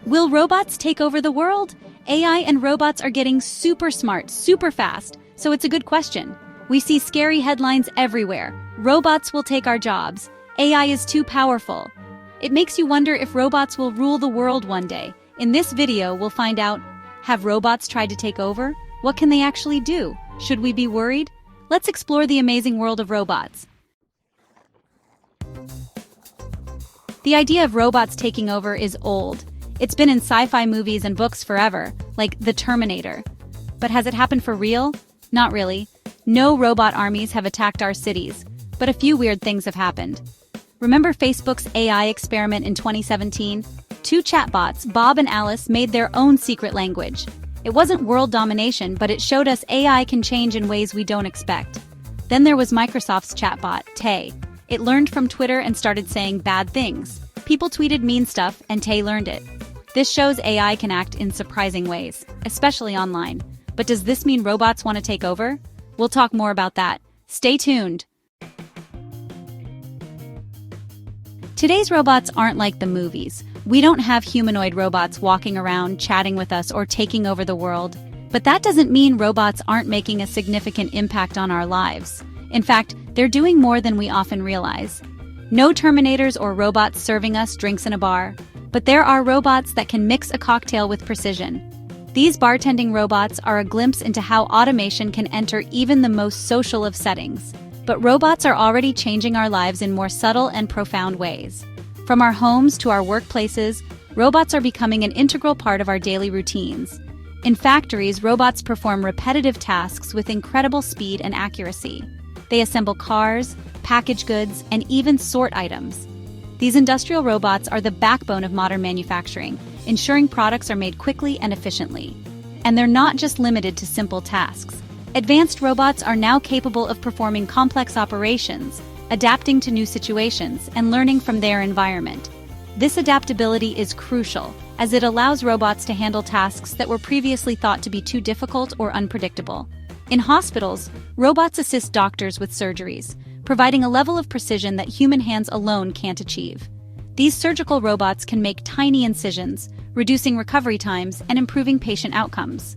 Will robots take over the world? AI and robots are getting super smart, super fast, so it's a good question. We see scary headlines everywhere. Robots will take our jobs. AI is too powerful. It makes you wonder if robots will rule the world one day. In this video, we'll find out, have robots tried to take over? What can they actually do? Should we be worried? Let's explore the amazing world of robots. The idea of robots taking over is old. It's been in sci-fi movies and books forever, like The Terminator. But has it happened for real? Not really. No robot armies have attacked our cities, but a few weird things have happened. Remember Facebook's AI experiment in 2017? Two chatbots, Bob and Alice, made their own secret language. It wasn't world domination, but it showed us AI can change in ways we don't expect. Then there was Microsoft's chatbot, Tay. It learned from Twitter and started saying bad things. People tweeted mean stuff, and Tay learned it. This shows AI can act in surprising ways, especially online. But does this mean robots want to take over? We'll talk more about that. Stay tuned. Today's robots aren't like the movies. We don't have humanoid robots walking around, chatting with us, or taking over the world. But that doesn't mean robots aren't making a significant impact on our lives. In fact, they're doing more than we often realize. No Terminators or robots serving us drinks in a bar. But there are robots that can mix a cocktail with precision. These bartending robots are a glimpse into how automation can enter even the most social of settings. But robots are already changing our lives in more subtle and profound ways. From our homes to our workplaces, robots are becoming an integral part of our daily routines. In factories, robots perform repetitive tasks with incredible speed and accuracy. They assemble cars, package goods, and even sort items. These industrial robots are the backbone of modern manufacturing, ensuring products are made quickly and efficiently. And they're not just limited to simple tasks. Advanced robots are now capable of performing complex operations, adapting to new situations, and learning from their environment. This adaptability is crucial, as it allows robots to handle tasks that were previously thought to be too difficult or unpredictable. In hospitals, robots assist doctors with surgeries, providing a level of precision that human hands alone can't achieve. These surgical robots can make tiny incisions, reducing recovery times and improving patient outcomes.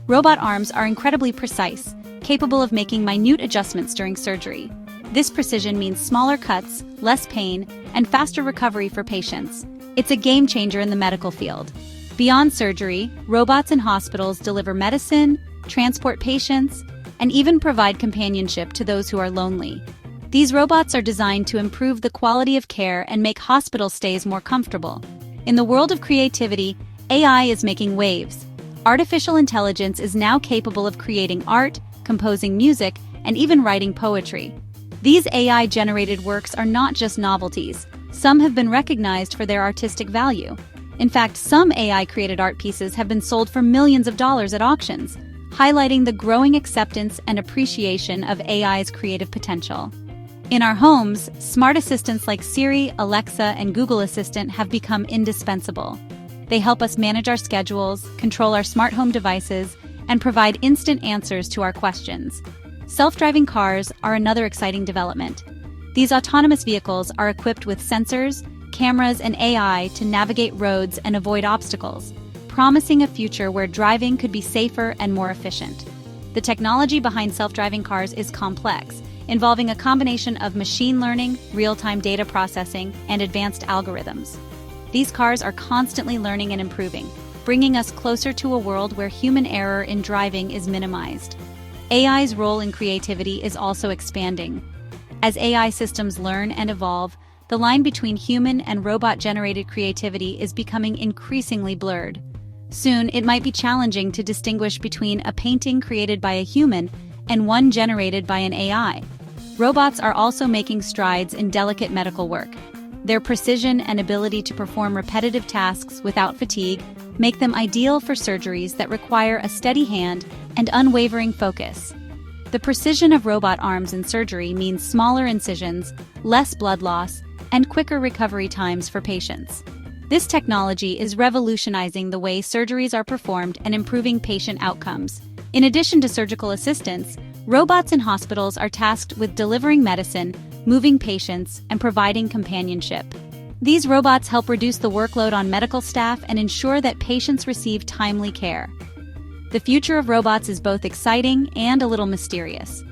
Robot arms are incredibly precise, capable of making minute adjustments during surgery. This precision means smaller cuts, less pain, and faster recovery for patients. It's a game changer in the medical field. Beyond surgery, robots in hospitals deliver medicine, transport patients, and even provide companionship to those who are lonely. These robots are designed to improve the quality of care and make hospital stays more comfortable. In the world of creativity, AI is making waves. Artificial intelligence is now capable of creating art, composing music, and even writing poetry. These AI-generated works are not just novelties. Some have been recognized for their artistic value. In fact, some AI-created art pieces have been sold for millions of dollars at auctions, highlighting the growing acceptance and appreciation of AI's creative potential. In our homes, smart assistants like Siri, Alexa, and Google Assistant have become indispensable. They help us manage our schedules, control our smart home devices, and provide instant answers to our questions. Self-driving cars are another exciting development. These autonomous vehicles are equipped with sensors, cameras, and AI to navigate roads and avoid obstacles, promising a future where driving could be safer and more efficient. The technology behind self-driving cars is complex, involving a combination of machine learning, real-time data processing, and advanced algorithms. These cars are constantly learning and improving, bringing us closer to a world where human error in driving is minimized. AI's role in creativity is also expanding. As AI systems learn and evolve, the line between human and robot-generated creativity is becoming increasingly blurred. Soon, it might be challenging to distinguish between a painting created by a human and one generated by an AI. Robots are also making strides in delicate medical work. Their precision and ability to perform repetitive tasks without fatigue make them ideal for surgeries that require a steady hand and unwavering focus. The precision of robot arms in surgery means smaller incisions, less blood loss, and quicker recovery times for patients. This technology is revolutionizing the way surgeries are performed and improving patient outcomes. In addition to surgical assistance, robots in hospitals are tasked with delivering medicine, moving patients, and providing companionship. These robots help reduce the workload on medical staff and ensure that patients receive timely care. The future of robots is both exciting and a little mysterious.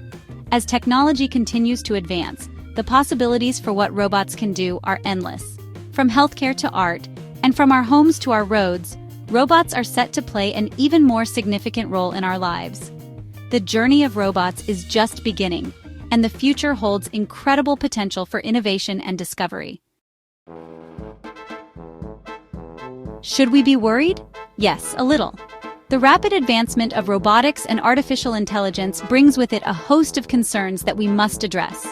As technology continues to advance, the possibilities for what robots can do are endless. From healthcare to art, and from our homes to our roads, robots are set to play an even more significant role in our lives. The journey of robots is just beginning, and the future holds incredible potential for innovation and discovery. Should we be worried? Yes, a little. The rapid advancement of robotics and artificial intelligence brings with it a host of concerns that we must address.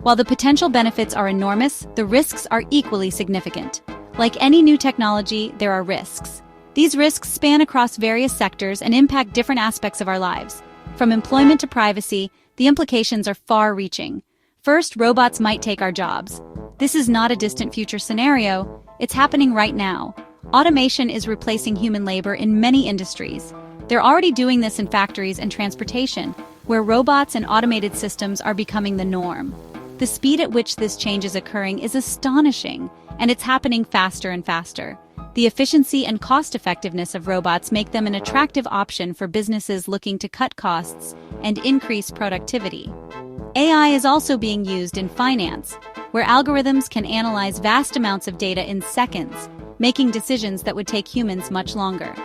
While the potential benefits are enormous, the risks are equally significant. Like any new technology, there are risks. These risks span across various sectors and impact different aspects of our lives. From employment to privacy, the implications are far-reaching. First, robots might take our jobs. This is not a distant future scenario, it's happening right now. Automation is replacing human labor in many industries. They're already doing this in factories and transportation, where robots and automated systems are becoming the norm. The speed at which this change is occurring is astonishing, and it's happening faster and faster. The efficiency and cost-effectiveness of robots make them an attractive option for businesses looking to cut costs and increase productivity. AI is also being used in finance, where algorithms can analyze vast amounts of data in seconds, making decisions that would take humans much longer.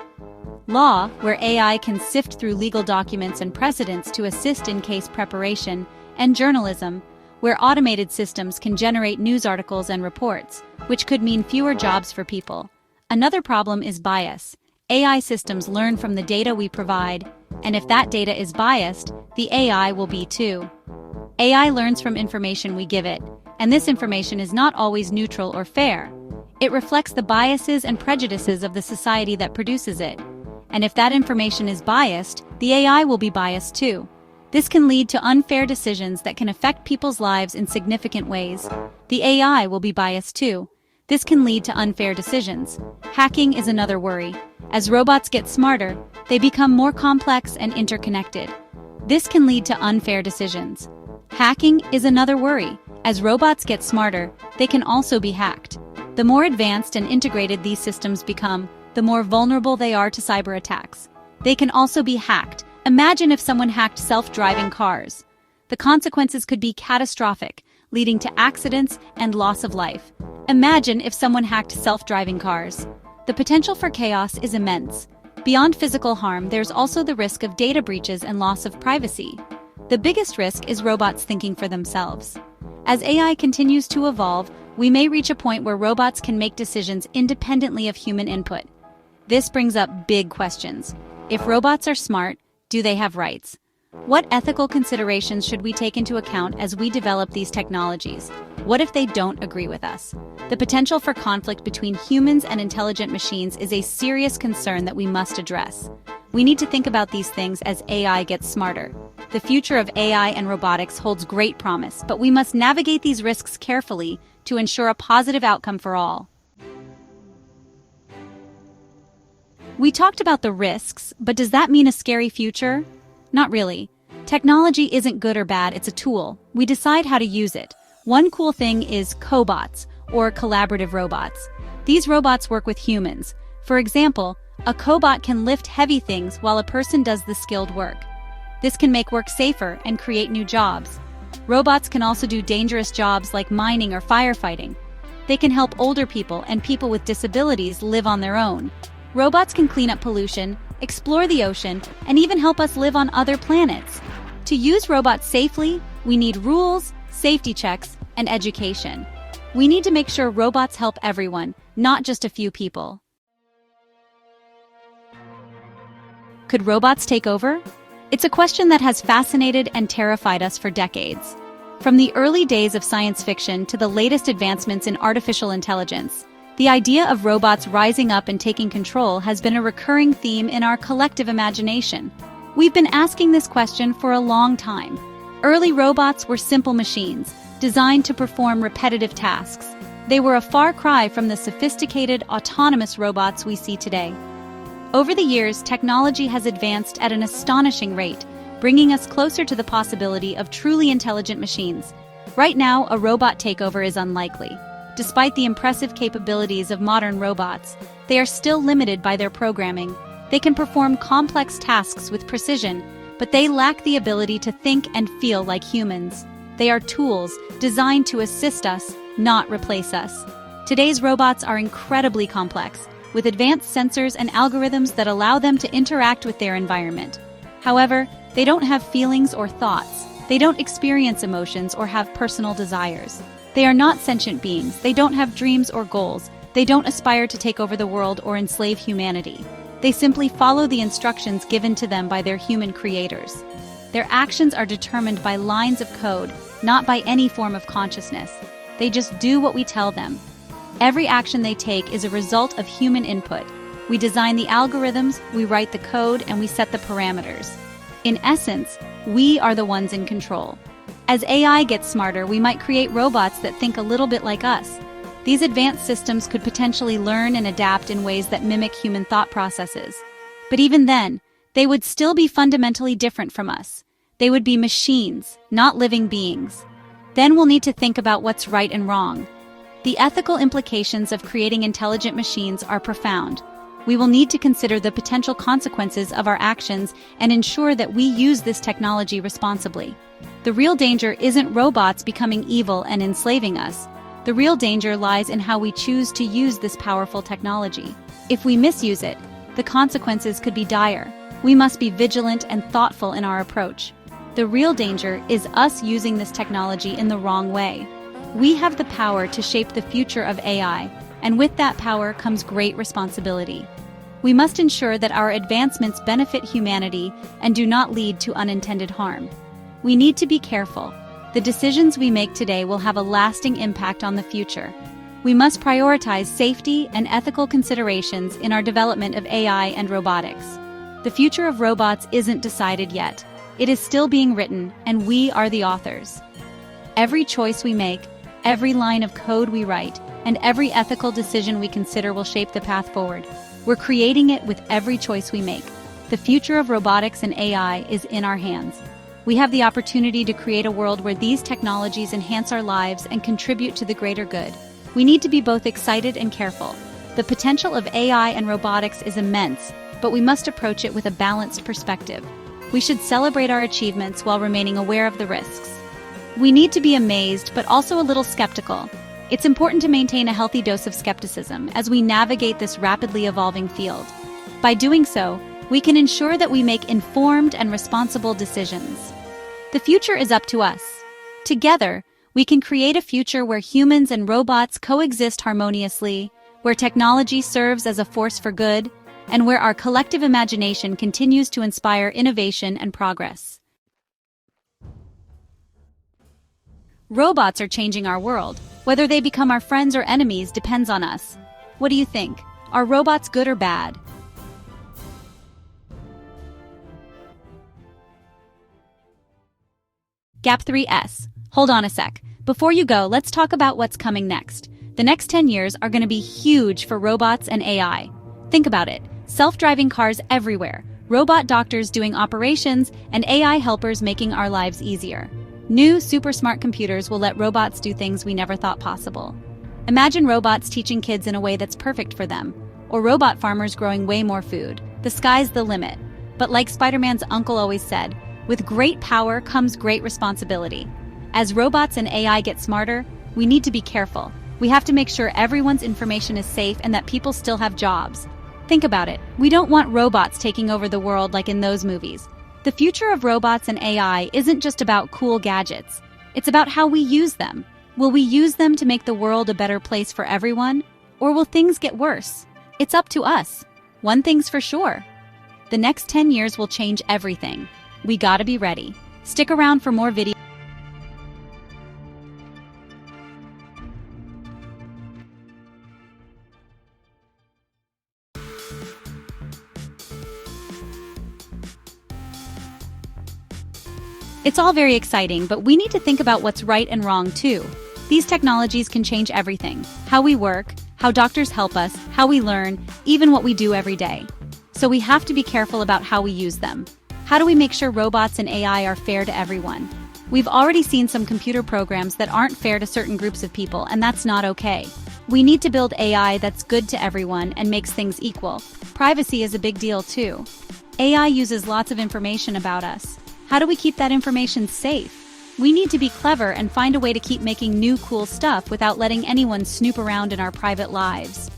Law, where AI can sift through legal documents and precedents to assist in case preparation, and journalism, where automated systems can generate news articles and reports, which could mean fewer jobs for people. Another problem is bias. AI systems learn from the data we provide, and if that data is biased, the AI will be too. AI learns from information we give it, and this information is not always neutral or fair. It reflects the biases and prejudices of the society that produces it. And if that information is biased, the AI will be biased too. This can lead to unfair decisions that can affect people's lives in significant ways. The AI will be biased too. This can lead to unfair decisions. Hacking is another worry. As robots get smarter, they become more complex and interconnected. This can lead to unfair decisions. Hacking is another worry. As robots get smarter, they can also be hacked. The more advanced and integrated these systems become, the more vulnerable they are to cyber attacks. They can also be hacked. Imagine if someone hacked self-driving cars. The consequences could be catastrophic, leading to accidents and loss of life. Imagine if someone hacked self-driving cars. The potential for chaos is immense. Beyond physical harm, there's also the risk of data breaches and loss of privacy. The biggest risk is robots thinking for themselves. As AI continues to evolve, we may reach a point where robots can make decisions independently of human input. This brings up big questions. If robots are smart, do they have rights? What ethical considerations should we take into account as we develop these technologies? What if they don't agree with us? The potential for conflict between humans and intelligent machines is a serious concern that we must address. We need to think about these things as AI gets smarter. The future of AI and robotics holds great promise, but we must navigate these risks carefully to ensure a positive outcome for all. We talked about the risks, but does that mean a scary future? Not really. Technology isn't good or bad, it's a tool. We decide how to use it. One cool thing is cobots, or collaborative robots. These robots work with humans. For example, a cobot can lift heavy things while a person does the skilled work. This can make work safer and create new jobs. Robots can also do dangerous jobs like mining or firefighting. They can help older people and people with disabilities live on their own. Robots can clean up pollution, explore the ocean, and even help us live on other planets. To use robots safely, we need rules, safety checks, and education. We need to make sure robots help everyone, not just a few people. Could robots take over? It's a question that has fascinated and terrified us for decades. From the early days of science fiction to the latest advancements in artificial intelligence, the idea of robots rising up and taking control has been a recurring theme in our collective imagination. We've been asking this question for a long time. Early robots were simple machines, designed to perform repetitive tasks. They were a far cry from the sophisticated, autonomous robots we see today. Over the years, technology has advanced at an astonishing rate, bringing us closer to the possibility of truly intelligent machines. Right now, a robot takeover is unlikely. Despite the impressive capabilities of modern robots, they are still limited by their programming. They can perform complex tasks with precision, but they lack the ability to think and feel like humans. They are tools designed to assist us, not replace us. Today's robots are incredibly complex, with advanced sensors and algorithms that allow them to interact with their environment. However, they don't have feelings or thoughts. They don't experience emotions or have personal desires. They are not sentient beings. They don't have dreams or goals. They don't aspire to take over the world or enslave humanity. They simply follow the instructions given to them by their human creators. Their actions are determined by lines of code, not by any form of consciousness. They just do what we tell them. Every action they take is a result of human input. We design the algorithms, we write the code, and we set the parameters. In essence, we are the ones in control. As AI gets smarter, we might create robots that think a little bit like us. These advanced systems could potentially learn and adapt in ways that mimic human thought processes. But even then, they would still be fundamentally different from us. They would be machines, not living beings. Then we'll need to think about what's right and wrong. The ethical implications of creating intelligent machines are profound. We will need to consider the potential consequences of our actions and ensure that we use this technology responsibly. The real danger isn't robots becoming evil and enslaving us. The real danger lies in how we choose to use this powerful technology. If we misuse it, the consequences could be dire. We must be vigilant and thoughtful in our approach. The real danger is us using this technology in the wrong way. We have the power to shape the future of AI, and with that power comes great responsibility. We must ensure that our advancements benefit humanity and do not lead to unintended harm. We need to be careful. The decisions we make today will have a lasting impact on the future. We must prioritize safety and ethical considerations in our development of AI and robotics. The future of robots isn't decided yet. It is still being written, and we are the authors. Every choice we make, every line of code we write, and every ethical decision we consider will shape the path forward. We're creating it with every choice we make. The future of robotics and AI is in our hands. We have the opportunity to create a world where these technologies enhance our lives and contribute to the greater good. We need to be both excited and careful. The potential of AI and robotics is immense, but we must approach it with a balanced perspective. We should celebrate our achievements while remaining aware of the risks. We need to be amazed, but also a little skeptical. It's important to maintain a healthy dose of skepticism as we navigate this rapidly evolving field. By doing so, we can ensure that we make informed and responsible decisions. The future is up to us. Together, we can create a future where humans and robots coexist harmoniously, where technology serves as a force for good, and where our collective imagination continues to inspire innovation and progress. Robots are changing our world. Whether they become our friends or enemies depends on us. What do you think? Are robots good or bad? Gap 3S. Hold on a sec. Before you go, let's talk about what's coming next. The next 10 years are going to be huge for robots and AI. Think about it. Self-driving cars everywhere, robot doctors doing operations, and AI helpers making our lives easier. New super smart computers will let robots do things we never thought possible. Imagine robots teaching kids in a way that's perfect for them, or robot farmers growing way more food. The sky's the limit. But like Spider-Man's uncle always said, with great power comes great responsibility. As robots and AI get smarter, we need to be careful. We have to make sure everyone's information is safe and that people still have jobs. Think about it. We don't want robots taking over the world like in those movies. The future of robots and AI isn't just about cool gadgets. It's about how we use them. Will we use them to make the world a better place for everyone? Or will things get worse? It's up to us. One thing's for sure. The next 10 years will change everything. We gotta be ready. Stick around for more videos. It's all very exciting, but we need to think about what's right and wrong too. These technologies can change everything. How we work, how doctors help us, how we learn, even what we do every day. So we have to be careful about how we use them. How do we make sure robots and AI are fair to everyone? We've already seen some computer programs that aren't fair to certain groups of people, and that's not okay. We need to build AI that's good to everyone and makes things equal. Privacy is a big deal too. AI uses lots of information about us. How do we keep that information safe? We need to be clever and find a way to keep making new cool stuff without letting anyone snoop around in our private lives.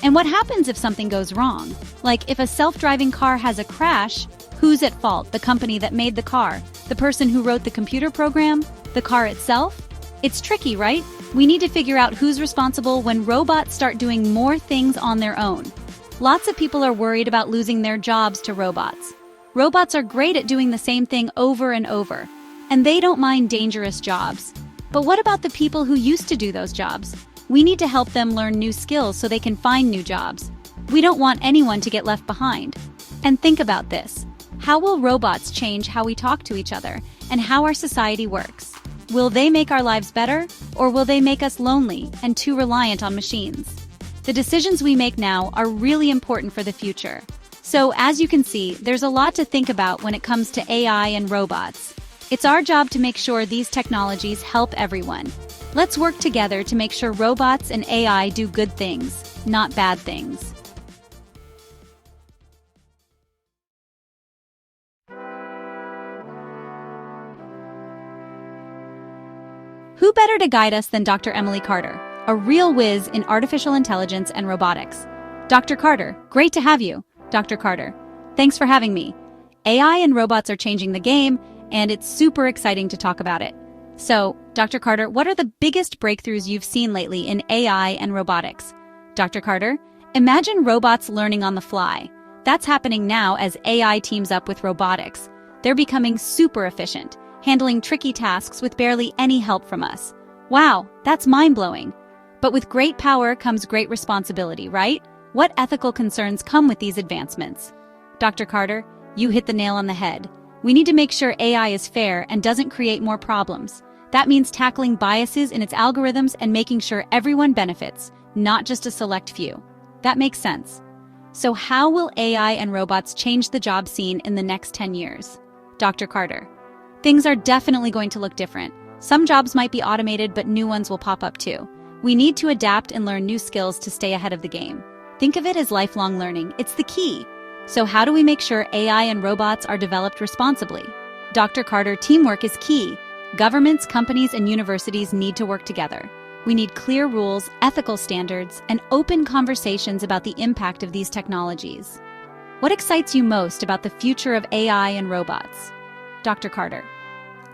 And what happens if something goes wrong? Like if a self-driving car has a crash, who's at fault? The company that made the car? The person who wrote the computer program? The car itself? It's tricky, right? We need to figure out who's responsible when robots start doing more things on their own. Lots of people are worried about losing their jobs to robots. Robots are great at doing the same thing over and over, and they don't mind dangerous jobs. But what about the people who used to do those jobs? We need to help them learn new skills so they can find new jobs. We don't want anyone to get left behind. And think about this. How will robots change how we talk to each other and how our society works? Will they make our lives better, or will they make us lonely and too reliant on machines? The decisions we make now are really important for the future. So, as you can see, there's a lot to think about when it comes to AI and robots. It's our job to make sure these technologies help everyone. Let's work together to make sure robots and AI do good things, not bad things. Who better to guide us than Dr. Emily Carter, a real whiz in artificial intelligence and robotics? Dr. Carter, great to have you. Dr. Carter, thanks for having me. AI and robots are changing the game, and it's super exciting to talk about it. So, Dr. Carter, what are the biggest breakthroughs you've seen lately in AI and robotics? Dr. Carter, imagine robots learning on the fly. That's happening now as AI teams up with robotics. They're becoming super efficient, handling tricky tasks with barely any help from us. Wow, that's mind-blowing. But with great power comes great responsibility, right? What ethical concerns come with these advancements? Dr. Carter, you hit the nail on the head. We need to make sure AI is fair and doesn't create more problems. That means tackling biases in its algorithms and making sure everyone benefits, not just a select few. That makes sense. So how will AI and robots change the job scene in the next 10 years? Dr. Carter, things are definitely going to look different. Some jobs might be automated, but new ones will pop up too. We need to adapt and learn new skills to stay ahead of the game. Think of it as lifelong learning. It's the key. So how do we make sure AI and robots are developed responsibly? Dr. Carter, teamwork is key. Governments, companies, and universities need to work together. We need clear rules, ethical standards, and open conversations about the impact of these technologies. What excites you most about the future of AI and robots? Dr. Carter,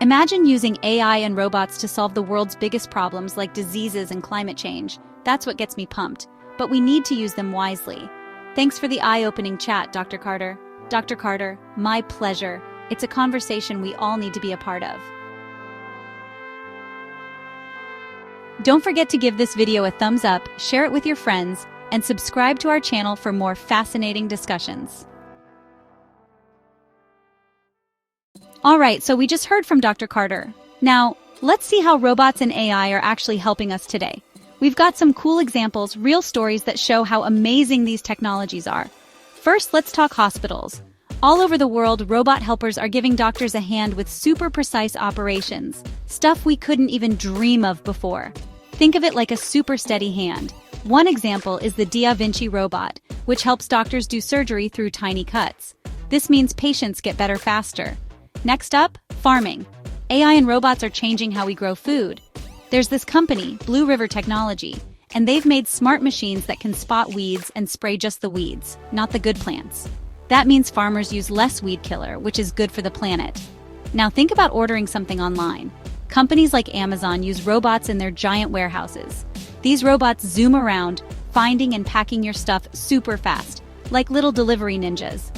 imagine using AI and robots to solve the world's biggest problems like diseases and climate change. That's what gets me pumped. But we need to use them wisely. Thanks for the eye-opening chat, Dr. Carter. Dr. Carter, my pleasure. It's a conversation we all need to be a part of. Don't forget to give this video a thumbs up, share it with your friends, and subscribe to our channel for more fascinating discussions. Alright, so we just heard from Dr. Carter. Now, let's see how robots and AI are actually helping us today. We've got some cool examples, real stories that show how amazing these technologies are. First, let's talk hospitals. All over the world, robot helpers are giving doctors a hand with super precise operations, stuff we couldn't even dream of before. Think of it like a super steady hand. One example is the Da Vinci robot, which helps doctors do surgery through tiny cuts. This means patients get better faster. Next up, farming. AI and robots are changing how we grow food. There's this company, Blue River Technology, and they've made smart machines that can spot weeds and spray just the weeds, not the good plants. That means farmers use less weed killer, which is good for the planet. Now think about ordering something online. Companies like Amazon use robots in their giant warehouses. These robots zoom around, finding and packing your stuff super fast, like little delivery ninjas.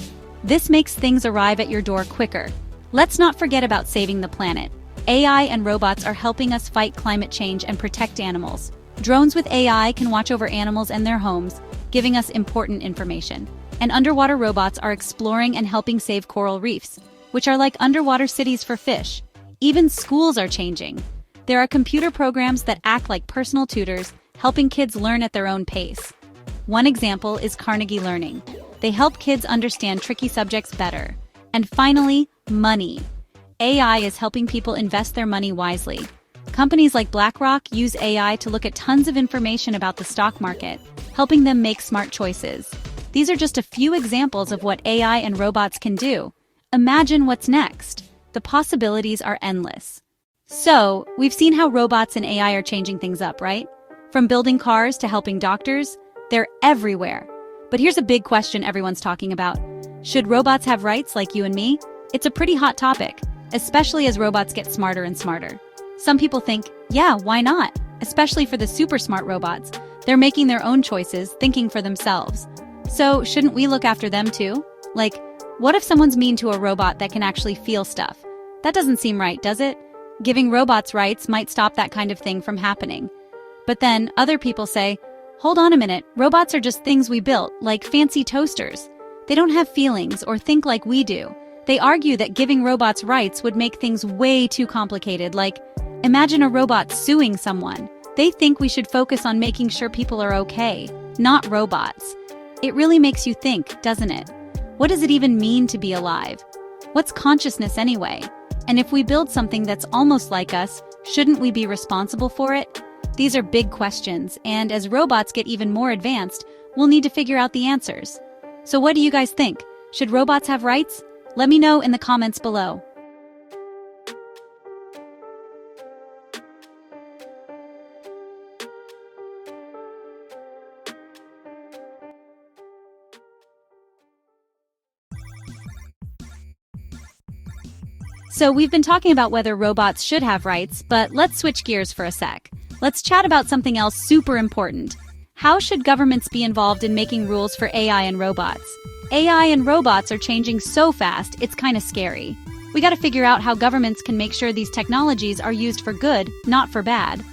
This makes things arrive at your door quicker. Let's not forget about saving the planet. AI and robots are helping us fight climate change and protect animals. Drones with AI can watch over animals and their homes, giving us important information. And underwater robots are exploring and helping save coral reefs, which are like underwater cities for fish. Even schools are changing. There are computer programs that act like personal tutors, helping kids learn at their own pace. One example is Carnegie Learning. They help kids understand tricky subjects better. And finally, money. AI is helping people invest their money wisely. Companies like BlackRock use AI to look at tons of information about the stock market, helping them make smart choices. These are just a few examples of what AI and robots can do. Imagine what's next. The possibilities are endless. So, we've seen how robots and AI are changing things up, right? From building cars to helping doctors, they're everywhere. But here's a big question everyone's talking about. Should robots have rights like you and me? It's a pretty hot topic, especially as robots get smarter and smarter. Some people think, yeah, why not? Especially for the super smart robots. They're making their own choices, thinking for themselves. So, shouldn't we look after them too? Like, what if someone's mean to a robot that can actually feel stuff? That doesn't seem right, does it? Giving robots rights might stop that kind of thing from happening. But then, other people say, hold on a minute, robots are just things we built, like fancy toasters. They don't have feelings or think like we do. They argue that giving robots rights would make things way too complicated, like, imagine a robot suing someone. They think we should focus on making sure people are okay, not robots. It really makes you think, doesn't it? What does it even mean to be alive? What's consciousness anyway? And if we build something that's almost like us, shouldn't we be responsible for it? These are big questions, and as robots get even more advanced, we'll need to figure out the answers. So what do you guys think? Should robots have rights? Let me know in the comments below. So we've been talking about whether robots should have rights, but let's switch gears for a sec. Let's chat about something else super important. How should governments be involved in making rules for AI and robots? AI and robots are changing so fast, it's kind of scary. We gotta figure out how governments can make sure these technologies are used for good, not for bad.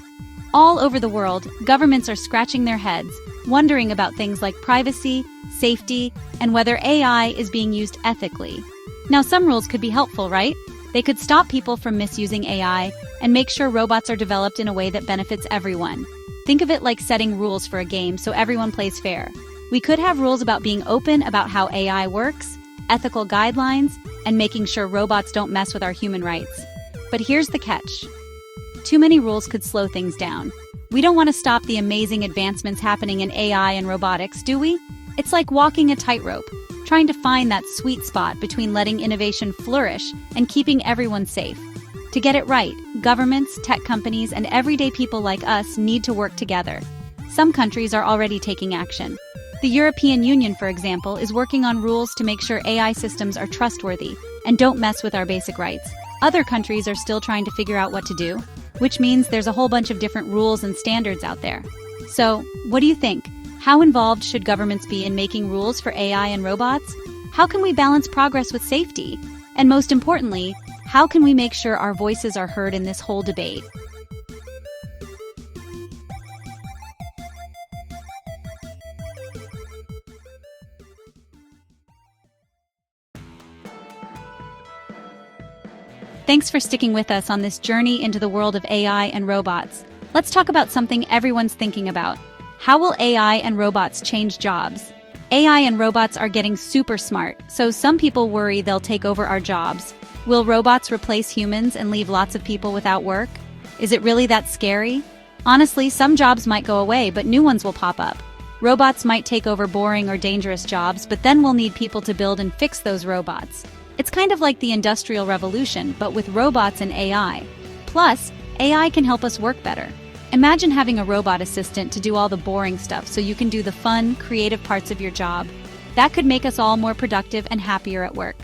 All over the world, governments are scratching their heads, wondering about things like privacy, safety, and whether AI is being used ethically. Now, some rules could be helpful, right? They could stop people from misusing AI and make sure robots are developed in a way that benefits everyone. Think of it like setting rules for a game so everyone plays fair. We could have rules about being open about how AI works, ethical guidelines, and making sure robots don't mess with our human rights. But here's the catch. Too many rules could slow things down. We don't want to stop the amazing advancements happening in AI and robotics, do we? It's like walking a tightrope, trying to find that sweet spot between letting innovation flourish and keeping everyone safe. To get it right, governments, tech companies, and everyday people like us need to work together. Some countries are already taking action. The European Union, for example, is working on rules to make sure AI systems are trustworthy and don't mess with our basic rights. Other countries are still trying to figure out what to do, which means there's a whole bunch of different rules and standards out there. So, what do you think? How involved should governments be in making rules for AI and robots? How can we balance progress with safety? And most importantly, how can we make sure our voices are heard in this whole debate? Thanks for sticking with us on this journey into the world of AI and robots. Let's talk about something everyone's thinking about. How will AI and robots change jobs? AI and robots are getting super smart, so some people worry they'll take over our jobs. Will robots replace humans and leave lots of people without work? Is it really that scary? Honestly, some jobs might go away, but new ones will pop up. Robots might take over boring or dangerous jobs, but then we'll need people to build and fix those robots. It's kind of like the Industrial Revolution, but with robots and AI. Plus, AI can help us work better. Imagine having a robot assistant to do all the boring stuff so you can do the fun, creative parts of your job. That could make us all more productive and happier at work.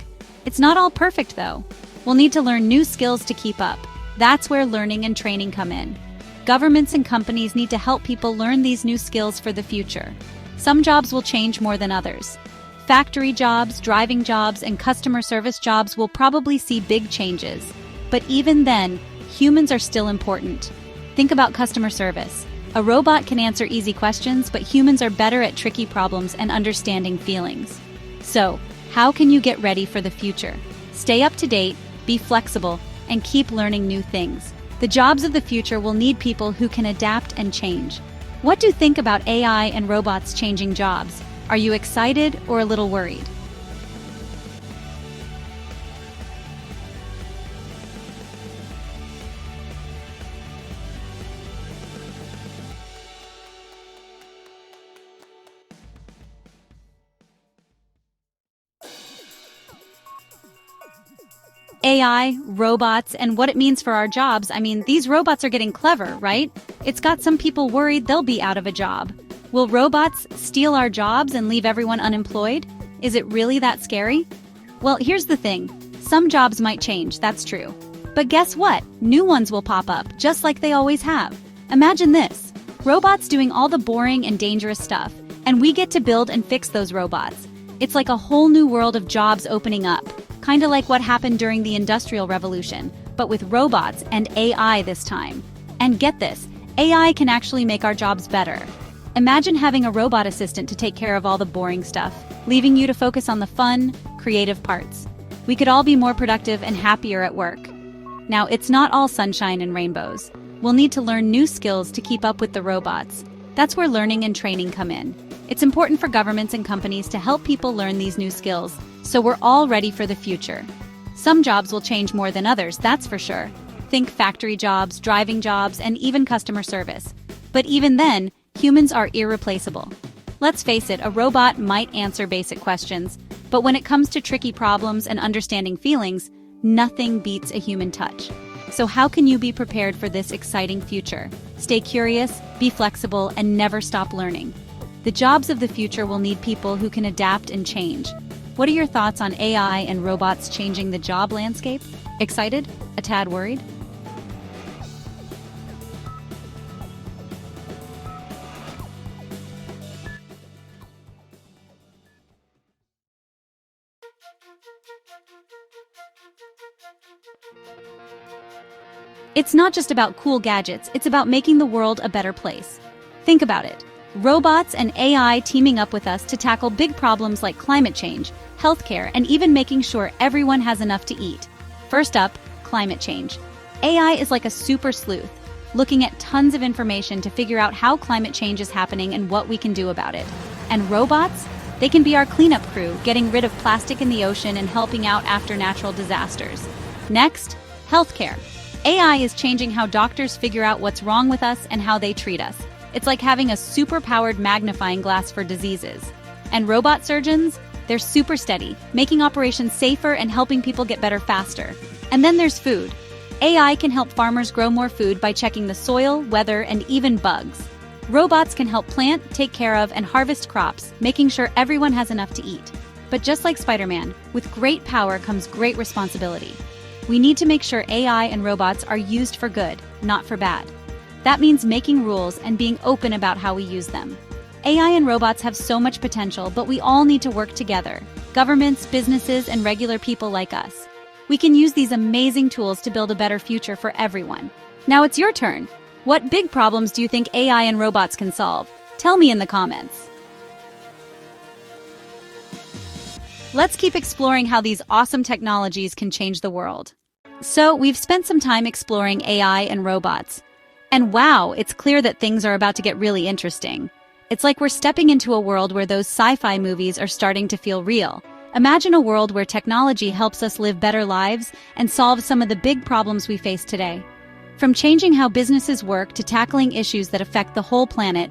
It's not all perfect, though. We'll need to learn new skills to keep up. That's where learning and training come in. Governments and companies need to help people learn these new skills for the future. Some jobs will change more than others. Factory jobs, driving jobs, and customer service jobs will probably see big changes. But even then, humans are still important. Think about customer service. A robot can answer easy questions, but humans are better at tricky problems and understanding feelings. So, how can you get ready for the future? Stay up to date, be flexible, and keep learning new things. The jobs of the future will need people who can adapt and change. What do you think about AI and robots changing jobs? Are you excited or a little worried? AI, robots, and what it means for our jobs. These robots are getting clever, right? It's got some people worried they'll be out of a job. Will robots steal our jobs and leave everyone unemployed? Is it really that scary? Well, here's the thing. Some jobs might change, that's true. But guess what? New ones will pop up, just like they always have. Imagine this. Robots doing all the boring and dangerous stuff, and we get to build and fix those robots. It's like a whole new world of jobs opening up, kind of like what happened during the Industrial Revolution, but with robots and AI this time. And get this, AI can actually make our jobs better. Imagine having a robot assistant to take care of all the boring stuff, leaving you to focus on the fun, creative parts. We could all be more productive and happier at work. Now, it's not all sunshine and rainbows. We'll need to learn new skills to keep up with the robots. That's where learning and training come in. It's important for governments and companies to help people learn these new skills, so we're all ready for the future. Some jobs will change more than others, that's for sure. Think factory jobs, driving jobs, and even customer service. But even then, humans are irreplaceable. Let's face it, a robot might answer basic questions, but when it comes to tricky problems and understanding feelings, nothing beats a human touch. So how can you be prepared for this exciting future? Stay curious, be flexible, and never stop learning. The jobs of the future will need people who can adapt and change. What are your thoughts on AI and robots changing the job landscape? Excited? A tad worried? It's not just about cool gadgets, it's about making the world a better place. Think about it. Robots and AI teaming up with us to tackle big problems like climate change, healthcare, and even making sure everyone has enough to eat. First up, climate change. AI is like a super sleuth, looking at tons of information to figure out how climate change is happening and what we can do about it. And robots? They can be our cleanup crew, getting rid of plastic in the ocean and helping out after natural disasters. Next, healthcare. AI is changing how doctors figure out what's wrong with us and how they treat us. It's like having a super-powered magnifying glass for diseases. And robot surgeons? They're super steady, making operations safer and helping people get better faster. And then there's food. AI can help farmers grow more food by checking the soil, weather, and even bugs. Robots can help plant, take care of, and harvest crops, making sure everyone has enough to eat. But just like Spider-Man, with great power comes great responsibility. We need to make sure AI and robots are used for good, not for bad. That means making rules and being open about how we use them. AI and robots have so much potential, but we all need to work together. Governments, businesses, and regular people like us. We can use these amazing tools to build a better future for everyone. Now it's your turn. What big problems do you think AI and robots can solve? Tell me in the comments. Let's keep exploring how these awesome technologies can change the world. So, we've spent some time exploring AI and robots. And wow, it's clear that things are about to get really interesting. It's like we're stepping into a world where those sci-fi movies are starting to feel real. Imagine a world where technology helps us live better lives and solve some of the big problems we face today. From changing how businesses work to tackling issues that affect the whole planet,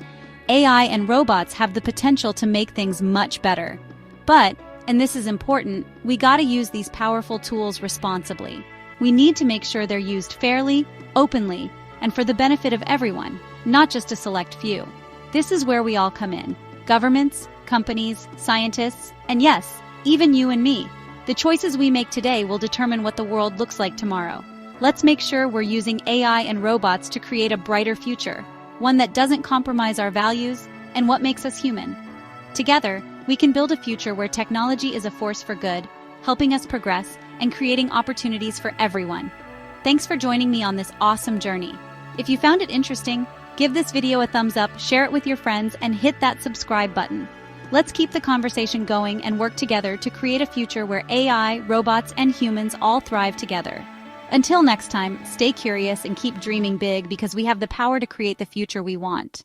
AI and robots have the potential to make things much better. But, and this is important, we gotta use these powerful tools responsibly. We need to make sure they're used fairly, openly, and for the benefit of everyone, not just a select few. This is where we all come in. Governments, companies, scientists, and yes, even you and me. The choices we make today will determine what the world looks like tomorrow. Let's make sure we're using AI and robots to create a brighter future, one that doesn't compromise our values and what makes us human. Together, we can build a future where technology is a force for good, helping us progress and creating opportunities for everyone. Thanks for joining me on this awesome journey. If you found it interesting, give this video a thumbs up, share it with your friends, and hit that subscribe button. Let's keep the conversation going and work together to create a future where AI, robots, and humans all thrive together. Until next time, stay curious and keep dreaming big because we have the power to create the future we want.